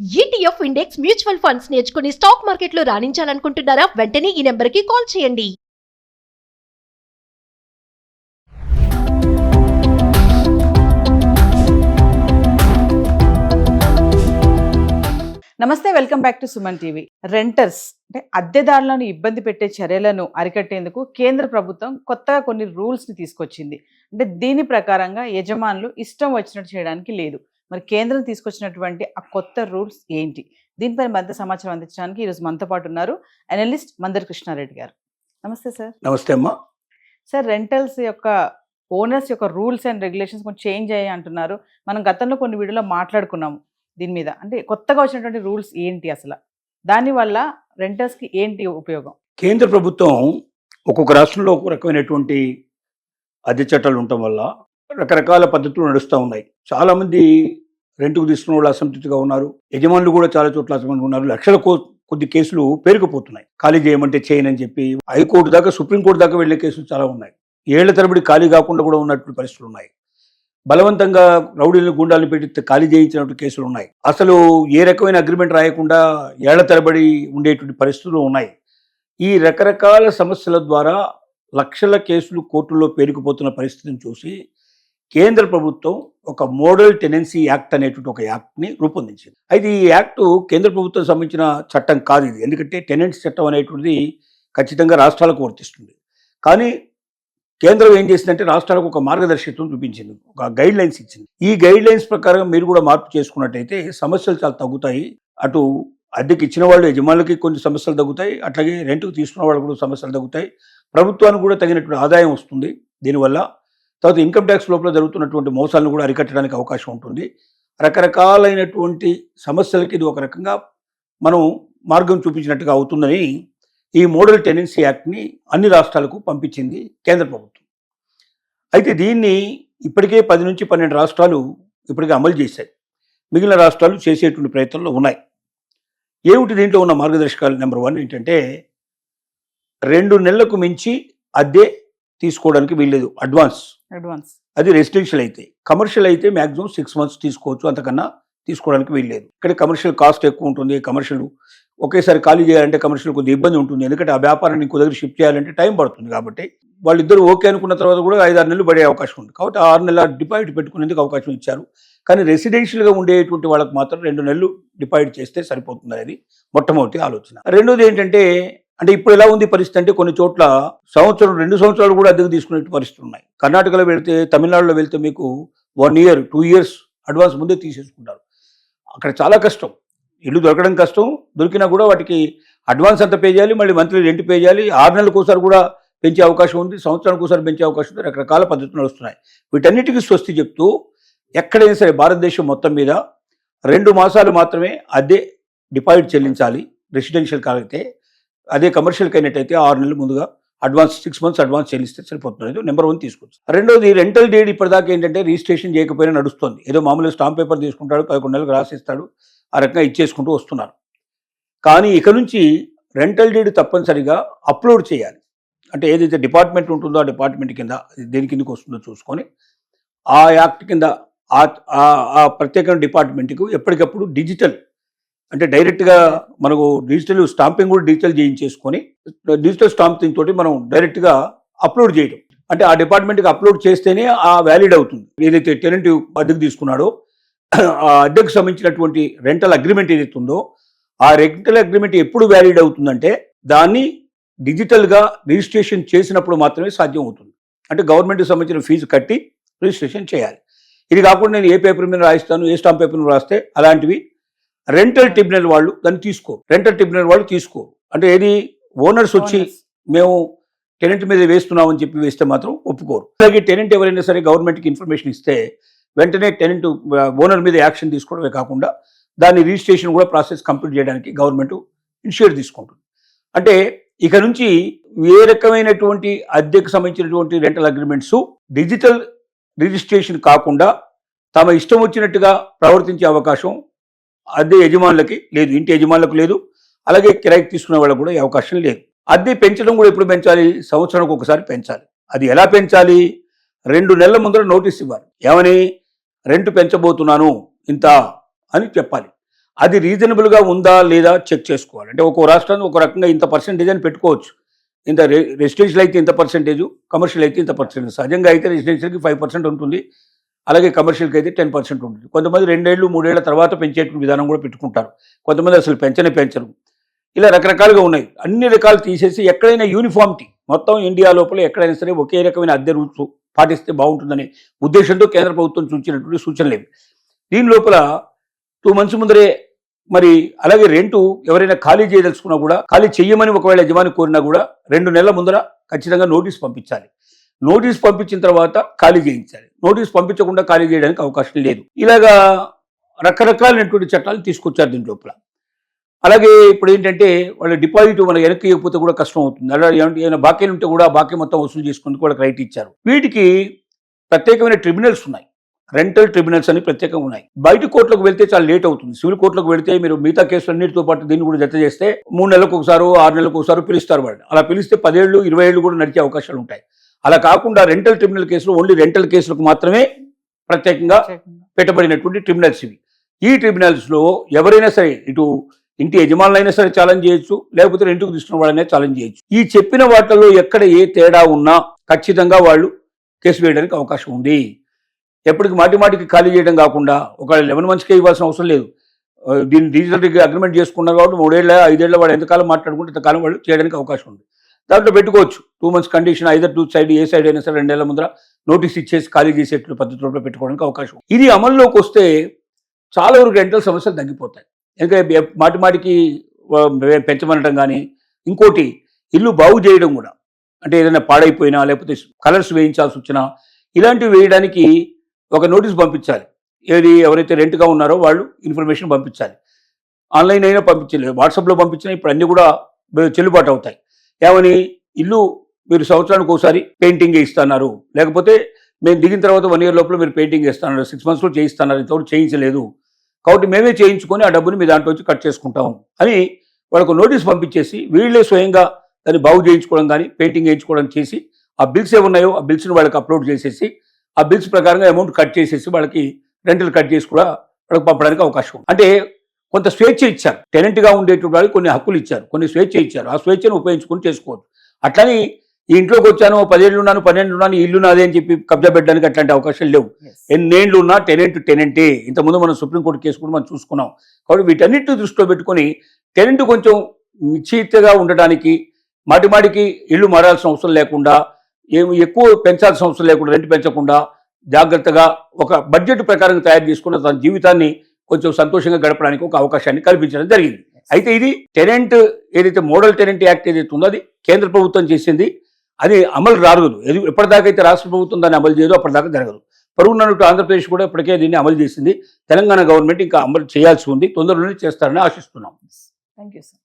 ETF index mutual funds నేర్చుకుని stock మార్కెట్లో రాణించాలనుకుంటున్నారా? వెంటనే ఈ నెంబర్కి కాల్ చేయండి. నమస్తే, welcome back to Suman TV. Renters అంటే అద్దెదారులను ఇబ్బంది పెట్టే చర్యలను అరికట్టేందుకు కేంద్ర ప్రభుత్వం కొత్తగా కొన్ని రూల్స్ని తీసుకొచ్చింది. అంటే దీని ప్రకారంగా యజమానులు ఇష్టం వచ్చినట్టు చేయడానికి లేదు. మరి కేంద్రం తీసుకొచ్చినటువంటి ఆ కొత్త రూల్స్ ఏంటి? దీనిపై మరింత సమాచారం అందించడానికి ఈరోజు మనతో పాటు ఉన్నారు అనలిస్ట్ మందర్ కృష్ణారెడ్డి గారు. నమస్తే సార్. నమస్తే అమ్మా. సార్, రెంటల్స్ యొక్క ఓనర్స్ యొక్క రూల్స్ అండ్ రెగ్యులేషన్స్ కొంచెం చేంజ్ అయ్యాయి అంటున్నారు. మనం గతంలో కొన్ని వీడియోలో మాట్లాడుకున్నాము దీని మీద. అంటే కొత్తగా వచ్చినటువంటి రూల్స్ ఏంటి, అసలు దానివల్ల రెంటర్స్కి ఏంటి ఉపయోగం? కేంద్ర ప్రభుత్వం ఒక్కొక్క రాష్ట్రంలో ఒక రకమైనటువంటి అద్దె చట్టాలు ఉండటం వల్ల రకరకాల పద్ధతులు నడుస్తూ ఉన్నాయి. చాలా మంది రెంట్కు తీసుకున్న వాళ్ళు అసంతృప్తిగా ఉన్నారు. యజమానులు కూడా చాలా చోట్ల అసంతృప్తిగా ఉన్నారు. లక్షల కొద్ది కేసులు పేరుకుపోతున్నాయి. ఖాళీ చేయమంటే చేయనని చెప్పి హైకోర్టు దాకా, సుప్రీంకోర్టు దాకా వెళ్లే కేసులు చాలా ఉన్నాయి. ఏళ్ల తరబడి ఖాళీ కాకుండా కూడా ఉన్నటువంటి పరిస్థితులు ఉన్నాయి. బలవంతంగా రౌడీలను, గుండాలను పెట్టి ఖాళీ చేయించినటువంటి కేసులు ఉన్నాయి. అసలు ఏ రకమైన అగ్రిమెంట్ రాయకుండా ఏళ్ల తరబడి ఉండేటువంటి పరిస్థితులు ఉన్నాయి. ఈ రకరకాల సమస్యల ద్వారా లక్షల కేసులు కోర్టుల్లో పేరుకుపోతున్న పరిస్థితిని చూసి కేంద్ర ప్రభుత్వం ఒక మోడల్ టెనెన్సీ యాక్ట్ అనేటువంటి ఒక యాక్ట్ని రూపొందించింది. అయితే ఈ యాక్టు కేంద్ర ప్రభుత్వం సంబంధించిన చట్టం కాదు ఇది. ఎందుకంటే టెనెంట్స్ చట్టం అనేటువంటిది ఖచ్చితంగా రాష్ట్రాలకు వర్తిస్తుంది. కానీ కేంద్రం ఏం చేసిందంటే రాష్ట్రాలకు ఒక మార్గదర్శకత్వం చూపించింది, ఒక గైడ్ లైన్స్ ఇచ్చింది. ఈ గైడ్ లైన్స్ ప్రకారం మీరు కూడా మార్పు చేసుకున్నట్టయితే సమస్యలు చాలా తగ్గుతాయి. అటు అద్దెకి ఇచ్చిన వాళ్ళు, యజమానులకి కొన్ని సమస్యలు తగ్గుతాయి, అట్లాగే రెంట్కు తీసుకున్న వాళ్ళు కూడా సమస్యలు తగ్గుతాయి. ప్రభుత్వానికి కూడా తగినటువంటి ఆదాయం వస్తుంది దీనివల్ల. తర్వాత ఇన్కమ్ ట్యాక్స్ లోపల జరుగుతున్నటువంటి మోసాలను కూడా అరికట్టడానికి అవకాశం ఉంటుంది. రకరకాలైనటువంటి సమస్యలకి ఇది ఒక రకంగా మనం మార్గం చూపించినట్టుగా అవుతుందని ఈ మోడల్ టెనెన్సీ యాక్ట్ని అన్ని రాష్ట్రాలకు పంపించింది కేంద్ర ప్రభుత్వం. అయితే దీన్ని ఇప్పటికే 10 నుంచి 12 రాష్ట్రాలు ఇప్పటికే అమలు చేశాయి. మిగిలిన రాష్ట్రాలు చేసేటువంటి ప్రయత్నంలో ఉన్నాయి. ఏమిటి దీంట్లో ఉన్న మార్గదర్శకాలు? నెంబర్ 1 ఏంటంటే 2 నెలలకు మించి అద్దె తీసుకోవడానికి వీల్లేదు. అడ్వాన్స్ అది రెసిడెన్షియల్ అయితే. కమర్షియల్ అయితే మ్యాక్సిమం 6 months తీసుకోవచ్చు, అంతకన్నా తీసుకోవడానికి వీల్లేదు. ఇక్కడ కమర్షియల్ కాస్ట్ ఎక్కువ ఉంటుంది. కమర్షియల్ ఒకేసారి ఖాళీ చేయాలంటే కమర్షియల్ కొద్దిగా ఇబ్బంది ఉంటుంది. ఎందుకంటే ఆ వ్యాపారాన్ని ఇంకో దగ్గర షిఫ్ట్ చేయాలంటే టైం పడుతుంది. కాబట్టి వాళ్ళిద్దరూ ఓకే అనుకున్న తర్వాత కూడా 5-6 నెలలు పడే అవకాశం ఉంది. కాబట్టి 6 నెలల డిపాజిట్ పెట్టుకునేందుకు అవకాశం ఇచ్చారు. కానీ రెసిడెన్షియల్గా ఉండేటువంటి వాళ్ళకి మాత్రం 2 నెలలు డిపాజిట్ చేస్తే సరిపోతుంది అనేది మొట్టమొదటి ఆలోచన. రెండోది ఏంటంటే, అంటే ఇప్పుడు ఎలా ఉంది పరిస్థితి అంటే కొన్ని చోట్ల 2 సంవత్సరాలు కూడా అద్దెకు తీసుకునే పరిస్థితులు ఉన్నాయి. కర్ణాటకలో వెళ్తే, తమిళనాడులో వెళ్తే మీకు 1 year 2 years అడ్వాన్స్ ముందే తీసేసుకుంటారు. అక్కడ చాలా కష్టం, ఇల్లు దొరకడం కష్టం. దొరికినా కూడా వాటికి అడ్వాన్స్ అంతా పే చేయాలి, మళ్ళీ మంత్లీ రెంట్ పే చేయాలి. 6 నెలలకు ఒకసారి కూడా పెంచే అవకాశం ఉంది, సంవత్సరానికి ఒకసారి పెంచే అవకాశం ఉంది. రకరకాల పద్ధతులు నడుస్తున్నాయి. వీటన్నిటికీ స్వస్తి చెప్తూ ఎక్కడైనా సరే భారతదేశం మొత్తం మీద 2 మాసాలు మాత్రమే అద్దె డిపాజిట్ చెల్లించాలి రెసిడెన్షియల్ కాలైతే. అదే కమర్షియల్కి అయినట్టయితే 6 నెలల ముందుగా అడ్వాన్స్ 6 months అడ్వాన్స్ చెల్లిస్తే సరిపోతుంది. నెంబర్ 1 తీసుకోవచ్చు. రెండోది, రెంటల్ డీడ్ ఇప్పటిదాకా ఏంటంటే రిజిస్ట్రేషన్ చేయకపోయినా నడుస్తుంది. ఏదో మామూలుగా స్టాంప్ పేపర్ తీసుకుంటాడు, 11 నెలలకు రాసిస్తాడు, ఆ రకంగా ఇచ్చేసుకుంటూ వస్తున్నారు. కానీ ఇక నుంచి రెంటల్ డీడ్ తప్పనిసరిగా అప్లోడ్ చేయాలి. అంటే ఏదైతే డిపార్ట్మెంట్ ఉంటుందో ఆ డిపార్ట్మెంట్ కింద దేని కిందకి వస్తుందో చూసుకొని ఆ యాక్ట్ కింద ఆ ప్రత్యేక డిపార్ట్మెంట్కు ఎప్పటికప్పుడు డిజిటల్, అంటే డైరెక్ట్గా మనకు డిజిటల్ స్టాంపింగ్ కూడా డిజిటల్ చేయించేసుకొని డిజిటల్ స్టాంపింగ్ తోటి మనం డైరెక్ట్గా అప్లోడ్ చేయడం. అంటే ఆ డిపార్ట్మెంట్కి అప్లోడ్ చేస్తేనే ఆ వ్యాలిడ్ అవుతుంది. ఏదైతే టెనెంట్ అద్దెకు తీసుకున్నాడో ఆ అద్దెకు సంబంధించినటువంటి రెంటల్ అగ్రిమెంట్ ఏదైతే ఉందో ఆ రెంటల్ అగ్రిమెంట్ ఎప్పుడు వ్యాలిడ్ అవుతుందంటే దాన్ని డిజిటల్గా రిజిస్ట్రేషన్ చేసినప్పుడు మాత్రమే సాధ్యం అవుతుంది. అంటే గవర్నమెంట్కి సంబంధించిన ఫీజు కట్టి రిజిస్ట్రేషన్ చేయాలి. ఇది కాకుండా నేను ఏ పేపర్ మీద రాయిస్తాను, ఏ స్టాంప్ పేపర్ మీద రాస్తే అలాంటివి రెంటల్ ట్రిబ్యునల్ వాళ్ళు దాన్ని తీసుకోరు. రెంటల్ ట్రిబ్యునల్ వాళ్ళు తీసుకోరు. అంటే ఏది ఓనర్స్ వచ్చి మేము టెనెంట్ మీద వేస్తున్నామని చెప్పి వేస్తే మాత్రం ఒప్పుకోరు. అలాగే టెనెంట్ ఎవరైనా సరే గవర్నమెంట్కి ఇన్ఫర్మేషన్ ఇస్తే వెంటనే టెనెంట్ ఓనర్ మీద యాక్షన్ తీసుకోవడమే కాకుండా దాని రిజిస్ట్రేషన్ కూడా ప్రాసెస్ కంప్లీట్ చేయడానికి గవర్నమెంట్ ఇనిషియేటివ్ తీసుకుంటుంది. అంటే ఇక నుంచి ఏ రకమైనటువంటి అద్దెకు సంబంధించినటువంటి రెంటల్ అగ్రిమెంట్స్ డిజిటల్ రిజిస్ట్రేషన్ కాకుండా తమ ఇష్టం వచ్చినట్టుగా ప్రవర్తించే అవకాశం అద్దె యజమానులకి లేదు, ఇంటి యజమానులకు లేదు, అలాగే కిరాయికి తీసుకునే వాళ్ళకు కూడా అవకాశం లేదు. అద్దె పెంచడం కూడా ఎప్పుడు పెంచాలి? సంవత్సరానికి ఒకసారి పెంచాలి. అది ఎలా పెంచాలి? 2 నెలల ముందర నోటీస్ ఇవ్వాలి. ఏమని? రెంట్ పెంచబోతున్నాను ఇంత అని చెప్పాలి. అది రీజనబుల్గా ఉందా లేదా చెక్ చేసుకోవాలి. అంటే ఒక్కో రాష్ట్రాన్ని ఒక రకంగా ఇంత పర్సెంటేజ్ అని పెట్టుకోవచ్చు. ఇంత రెసిడెన్షియల్ అయితే ఇంత పర్సెంటేజ్, కమర్షియల్ అయితే ఇంత పర్సెంటేజ్. సహజంగా అయితే రెసిడెన్షియల్కి 5% ఉంటుంది, అలాగే కమర్షియల్కి అయితే 10% ఉంటుంది. కొంతమంది 2 ఏళ్ళు 3 ఏళ్ల తర్వాత పెంచేటువంటి విధానం కూడా పెట్టుకుంటారు. కొంతమంది అసలు పెంచరు. ఇలా రకరకాలుగా ఉన్నాయి. అన్ని రకాలు తీసేసి ఎక్కడైనా యూనిఫామిటీ, మొత్తం ఇండియా లోపల ఎక్కడైనా సరే ఒకే రకమైన అద్దె రూల్స్ పాటిస్తే బాగుంటుందనే ఉద్దేశంతో కేంద్ర ప్రభుత్వం సూచించినటువంటి సూచనలేవి. దీని లోపల 2 months ముందరే మరి అలాగే రెంటు ఎవరైనా ఖాళీ చేయదలుచుకున్నా కూడా, ఖాళీ చెయ్యమని ఒకవేళ యజమాని కోరినా కూడా 2 నెలల ముందర ఖచ్చితంగా నోటీస్ పంపించాలి. నోటీస్ పంపించిన తర్వాత ఖాళీ చేయించాలి. నోటీస్ పంపించకుండా ఖాళీ చేయడానికి అవకాశం లేదు. ఇలాగా రకరకాలైనటువంటి చట్టాలు తీసుకొచ్చారు దీని లోపల. అలాగే ఇప్పుడు ఏంటంటే వాళ్ళ డిపాజిట్ మన వెనక్కి ఇవ్వకపోతే కూడా కష్టం అవుతుంది. అలా ఏమైనా బాకీలు ఉంటే కూడా బాకీ మొత్తం వసూలు చేసుకుందుకు వాళ్ళకి రైట్ ఇచ్చారు. వీటికి ప్రత్యేకమైన ట్రిబ్యునల్స్ ఉన్నాయి. రెంటల్ ట్రిబ్యునల్స్ అని ప్రత్యేకంగా ఉన్నాయి. బయట కోర్టులకు వెళ్తే చాలా లేట్ అవుతుంది. సివిల్ కోర్టులకు వెళ్తే మీరు మిగతా కేసులన్నిటితో పాటు దీన్ని కూడా జత చేస్తే 3 నెలలకు ఒకసారి 6 నెలలకు ఒకసారి పిలుస్తారు వాళ్ళు. అలా పిలిస్తే 10 ఏళ్ళు 20 ఏళ్ళు కూడా నడిచే అవకాశాలు ఉంటాయి. అలా కాకుండా రెంటల్ ట్రిబ్యునల్ కేసులు ఓన్లీ రెంటల్ కేసులకు మాత్రమే ప్రత్యేకంగా పెట్టబడినటువంటి ట్రిబ్యునల్స్ ఇవి. ఈ ట్రిబ్యునల్స్లో ఎవరైనా సరే, ఇటు ఇంటి యజమానులైనా సరే ఛాలెంజ్ చేయొచ్చు, లేకపోతే రెంట్కు తీసుకున్న వాళ్ళైనా ఛాలెంజ్ చేయొచ్చు. ఈ చెప్పిన వాటిల్లో ఎక్కడ ఏ తేడా ఉన్నా ఖచ్చితంగా వాళ్ళు కేసు వేయడానికి అవకాశం ఉంది. ఎప్పటికి మాటికి ఖాళీ చేయడం కాకుండా ఒక 11 monthsకే ఇవ్వాల్సిన అవసరం లేదు. దీన్ని డిజిటల్ అగ్రిమెంట్ చేసుకున్నారు కాబట్టి 3 ఏళ్ళ 5 ఏళ్ళ వాడు ఎంతకాలం మాట్లాడుకుంటే అంతకాలం వాళ్ళు చేయడానికి అవకాశం ఉంది. దాంట్లో పెట్టుకోవచ్చు 2 months కండిషన్, ఐదర్ 2 సైడ్ ఏ సైడ్ అయినా సరే 2 నెలల ముందర నోటీస్ ఇచ్చేసి ఖాళీ చేసేట్లు పద్ధతిలో పెట్టుకోవడానికి అవకాశం. ఇది అమల్లోకి వస్తే చాలా వరకు రెంటల్ సమస్యలు తగ్గిపోతాయి. ఎందుకంటే మాటికి పెంచమనడం కానీ, ఇంకోటి ఇల్లు బాగు చేయడం కూడా, అంటే ఏదైనా పాడైపోయినా లేకపోతే కలర్స్ వేయించాల్సి వచ్చినా ఇలాంటివి వేయడానికి ఒక నోటీస్ పంపించాలి. ఎవరైతే రెంట్గా ఉన్నారో వాళ్ళు ఇన్ఫర్మేషన్ పంపించాలి. ఆన్లైన్ అయినా పంపించలేదు, వాట్సాప్లో పంపించినా ఇప్పుడు అన్నీ కూడా చెల్లుబాటు అవుతాయి. ఏమని, ఇల్లు మీరు సంవత్సరానికి ఒకసారి పెయింటింగ్ ఇస్తున్నారు, లేకపోతే మేము దిగిన తర్వాత 1 year లోపల మీరు పెయింటింగ్ ఇస్తున్నారు, 6 monthsలో చేయిస్తున్నారు, ఇంతవరకు చేయించలేదు కాబట్టి మేమే చేయించుకొని ఆ డబ్బుని మీ దాంట్లో వచ్చి కట్ చేసుకుంటాం అని వాళ్ళకు నోటీస్ పంపించేసి వీళ్ళే స్వయంగా దాన్ని బాగు చేయించుకోవడం కానీ పెయింటింగ్ వేయించుకోవడం చేసి, ఆ బిల్స్ ఏమున్నాయో ఆ బిల్స్ని వాళ్ళకి అప్లోడ్ చేసేసి ఆ బిల్స్ ప్రకారంగా అమౌంట్ కట్ చేసేసి వాళ్ళకి రెంటల్ కట్ చేసి కూడా వాళ్ళకి పంపడానికి అవకాశం ఉంది. అంటే కొంత స్వేచ్ఛ ఇచ్చారు. టెనెంట్గా ఉండేటువంటి వాళ్ళకి కొన్ని హక్కులు ఇచ్చారు, కొన్ని స్వేచ్ఛ ఇచ్చారు. ఆ స్వేచ్ఛను ఉపయోగించుకొని చేసుకోవచ్చు. అట్లని ఈ ఇంట్లోకి వచ్చాను 10 ఏళ్ళు ఉన్నాను 12 ఉన్నాను ఇల్లు నాదే అని చెప్పి కబ్జా పెట్టడానికి అట్లాంటి అవకాశాలు లేవు. ఎన్నేళ్ళు ఉన్నా టెనెంటే. ఇంతకుముందు మనం సుప్రీంకోర్టు కేసు కూడా మనం చూసుకున్నాం. కాబట్టి వీటన్నిటిని దృష్టిలో పెట్టుకొని టెనెంట్ కొంచెం నిశ్చితగా ఉండడానికి, మాటికి ఇల్లు మారాల్సిన అవసరం లేకుండా, ఎక్కువ పెంచాల్సిన అవసరం లేకుండా, రెంట్ పెంచకుండా జాగ్రత్తగా ఒక బడ్జెట్ ప్రకారం తయారు చేసుకున్న తన జీవితాన్ని కొంచెం సంతోషంగా గడపడానికి ఒక అవకాశాన్ని కల్పించడం జరిగింది. అయితే ఇది టెనెంట్ ఏదైతే మోడల్ టెనెంట్ యాక్ట్ ఏదైతే ఉందో అది కేంద్ర ప్రభుత్వం చేసింది. అది అమలు రాగదు. ఎప్పటిదాకా అయితే రాష్ట్ర ప్రభుత్వం దాన్ని అమలు చేయదో అప్పటిదాకా జరగదు. పరుగున్నట్టు ఆంధ్రప్రదేశ్ కూడా ఇప్పటికే దీన్ని అమలు చేసింది. తెలంగాణ గవర్నమెంట్ ఇంకా అమలు చేయాల్సి ఉంది. తొందరలోనే చేస్తారని ఆశిస్తున్నాం. Thank you sir.